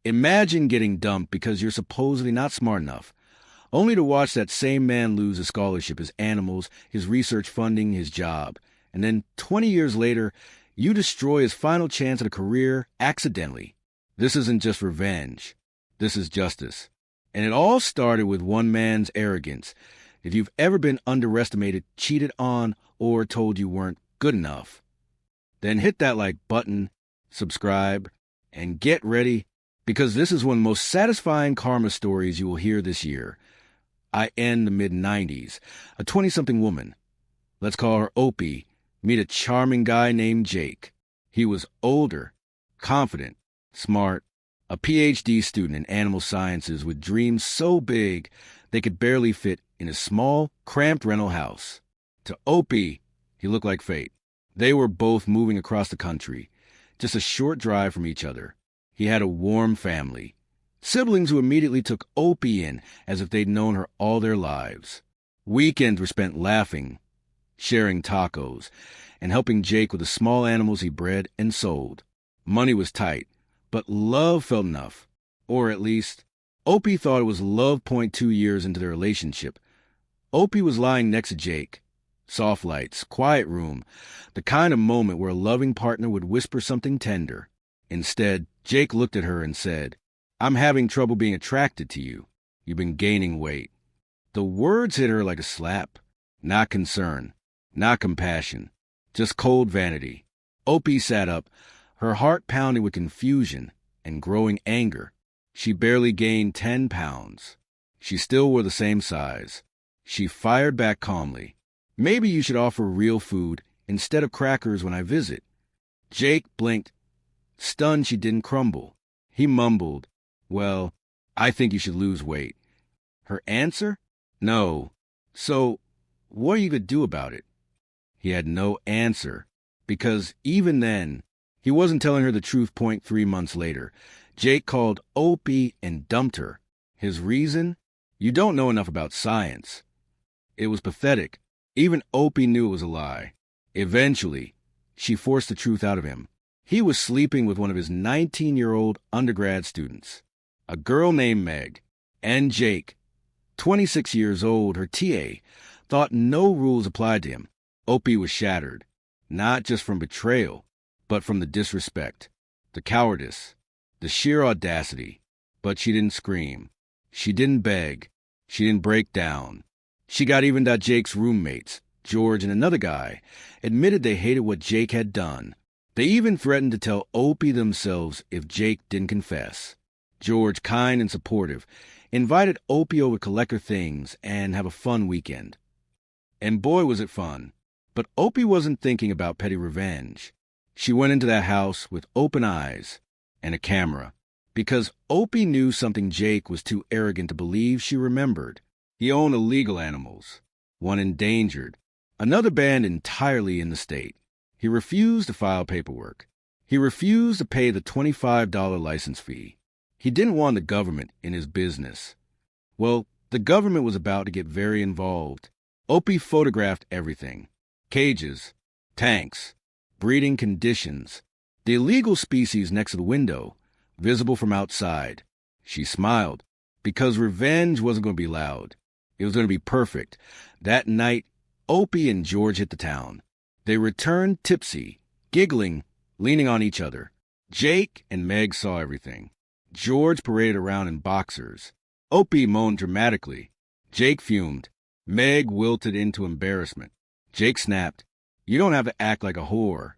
Imagine getting dumped because you're supposedly not smart enough, only to watch that same man lose his scholarship, his animals, his research funding, his job. And then 20 years later, you destroy his final chance at a career accidentally. This isn't just revenge. This is justice. And it all started with one man's arrogance. If you've ever been underestimated, cheated on, or told you weren't good enough, then hit that like button, subscribe, and get ready, because this is one of the most satisfying karma stories you will hear this year. I end the mid-90s. A 20-something woman, let's call her Opie, meet a charming guy named Jake. He was older, confident, smart, a PhD student in animal sciences with dreams so big they could barely fit in a small, cramped rental house. To Opie, he looked like fate. They were both moving across the country, just a short drive from each other. He had a warm family, siblings who immediately took Opie in as if they'd known her all their lives. Weekends were spent laughing, sharing tacos, and helping Jake with the small animals he bred and sold. Money was tight, but love felt enough. Or at least, Opie thought it was love. 2 years into their relationship, Opie was lying next to Jake. Soft lights, quiet room, the kind of moment where a loving partner would whisper something tender. Instead, Jake looked at her and said, "I'm having trouble being attracted to you. You've been gaining weight." The words hit her like a slap. Not concern, not compassion, just cold vanity. Opie sat up, her heart pounding with confusion and growing anger. She barely gained 10 pounds. She still wore the same size. She fired back calmly. "Maybe you should offer real food instead of crackers when I visit." Jake blinked. Stunned, she didn't crumble. He mumbled, "Well, I think you should lose weight." Her answer? "No." "So, what are you going to do about it?" He had no answer, because even then, he wasn't telling her the truth. 3 months later, Jake called Opie and dumped her. His reason? You don't know enough about science. It was pathetic. Even Opie knew it was a lie. Eventually, she forced the truth out of him. He was sleeping with one of his 19-year-old undergrad students, a girl named Meg. And Jake, 26 years old, her TA, thought no rules applied to him. Opie was shattered, not just from betrayal, but from the disrespect, the cowardice, the sheer audacity. But she didn't scream. She didn't beg. She didn't break down. She got even that Jake's roommates, George and another guy, admitted they hated what Jake had done. They even threatened to tell Opie themselves if Jake didn't confess. George, kind and supportive, invited Opie over to collect her things and have a fun weekend. And boy, was it fun. But Opie wasn't thinking about petty revenge. She went into that house with open eyes and a camera, because Opie knew something Jake was too arrogant to believe she remembered. He owned illegal animals, one endangered, another banned entirely in the state. He refused to file paperwork. He refused to pay the $25 license fee. He didn't want the government in his business. Well, the government was about to get very involved. Opie photographed everything. Cages, tanks, breeding conditions, the illegal species next to the window, visible from outside. She smiled, because revenge wasn't going to be loud. It was going to be perfect. That night, Opie and George hit the town. They returned tipsy, giggling, leaning on each other. Jake and Meg saw everything. George paraded around in boxers. Opie moaned dramatically. Jake fumed. Meg wilted into embarrassment. Jake snapped, "You don't have to act like a whore."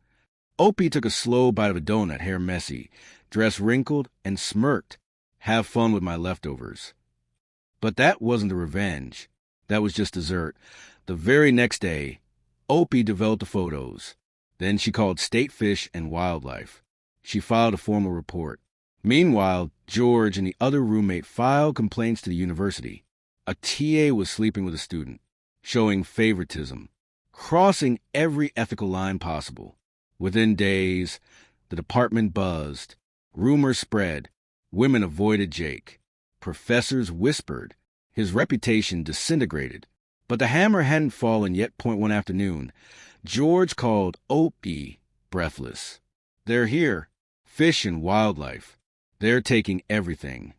Opie took a slow bite of a donut, hair messy, dress wrinkled, and smirked. "Have fun with my leftovers." But that wasn't the revenge. That was just dessert. The very next day, Opie developed the photos. Then she called State Fish and Wildlife. She filed a formal report. Meanwhile, George and the other roommate filed complaints to the university. A TA was sleeping with a student, showing favoritism, crossing every ethical line possible. Within days, the department buzzed. Rumors spread. Women avoided Jake. Professors whispered. His reputation disintegrated. But the hammer hadn't fallen yet. One afternoon, George called Opie, breathless. "They're here. Fish and Wildlife. They're taking everything.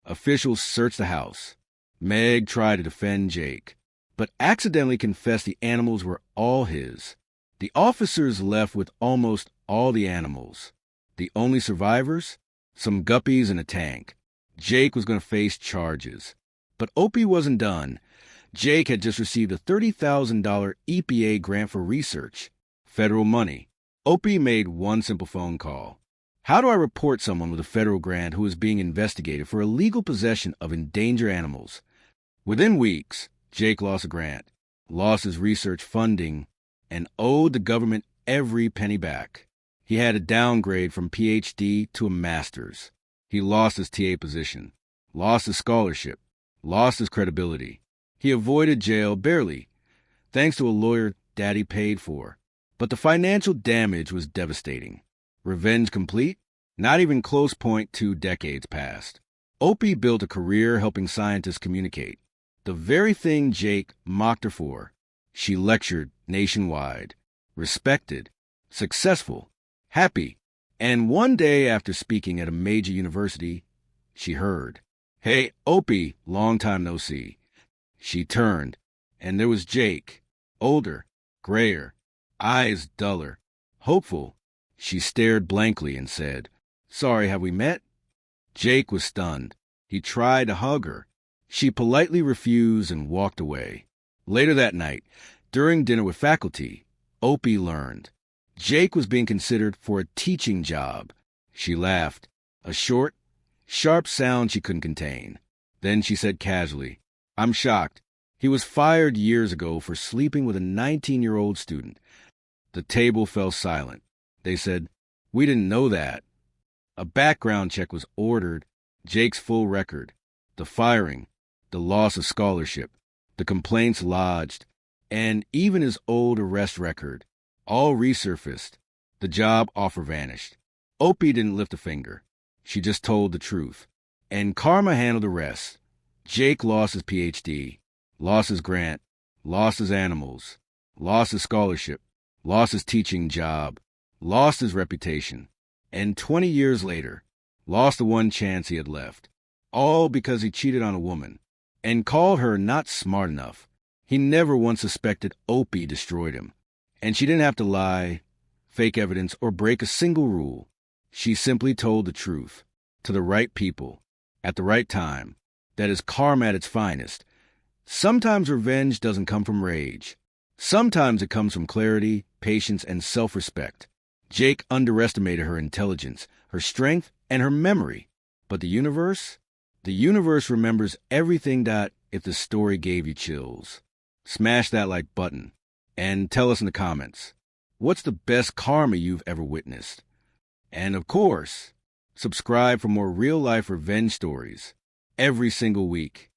Officials searched the house. Meg tried to defend Jake, but accidentally confessed the animals were all his. The officers left with almost all the animals. The only survivors? Some guppies in a tank. Jake was going to face charges. But Opie wasn't done. Jake had just received a $30,000 EPA grant for research. Federal money. Opie made one simple phone call. How do I report someone with a federal grant who is being investigated for illegal possession of endangered animals? Within weeks, Jake lost a grant, lost his research funding, and owed the government every penny back. He had to downgrade from PhD to a master's. He lost his TA position, lost his scholarship, lost his credibility. He avoided jail barely, thanks to a lawyer Daddy paid for. But the financial damage was devastating. Revenge complete? Not even close. 2 decades passed. Opie built a career helping scientists communicate. The very thing Jake mocked her for. She lectured nationwide, respected, successful, happy. And one day after speaking at a major university, she heard, "Hey, Opie, long time no see." She turned, and there was Jake, older, grayer, eyes duller, hopeful. She stared blankly and said, "Sorry, have we met?" Jake was stunned. He tried to hug her. She politely refused and walked away. Later that night, during dinner with faculty, Opie learned Jake was being considered for a teaching job. She laughed, a short, sharp sound she couldn't contain. Then she said casually, "I'm shocked. He was fired years ago for sleeping with a 19-year-old student." The table fell silent. They said, "We didn't know that." A background check was ordered. Jake's full record, the firing, the loss of scholarship, the complaints lodged, and even his old arrest record, all resurfaced. The job offer vanished. Opie didn't lift a finger. She just told the truth. And karma handled the rest. Jake lost his PhD, lost his grant, lost his animals, lost his scholarship, lost his teaching job, lost his reputation, and 20 years later, lost the one chance he had left. All because he cheated on a woman and called her not smart enough. He never once suspected Opie destroyed him. And she didn't have to lie, fake evidence, or break a single rule. She simply told the truth to the right people at the right time. That is karma at its finest. Sometimes revenge doesn't come from rage. Sometimes it comes from clarity, patience, and self-respect. Jake underestimated her intelligence, her strength, and her memory. But the universe remembers everything. If the story gave you chills, smash that like button and tell us in the comments, what's the best karma you've ever witnessed? And of course, subscribe for more real-life revenge stories every single week.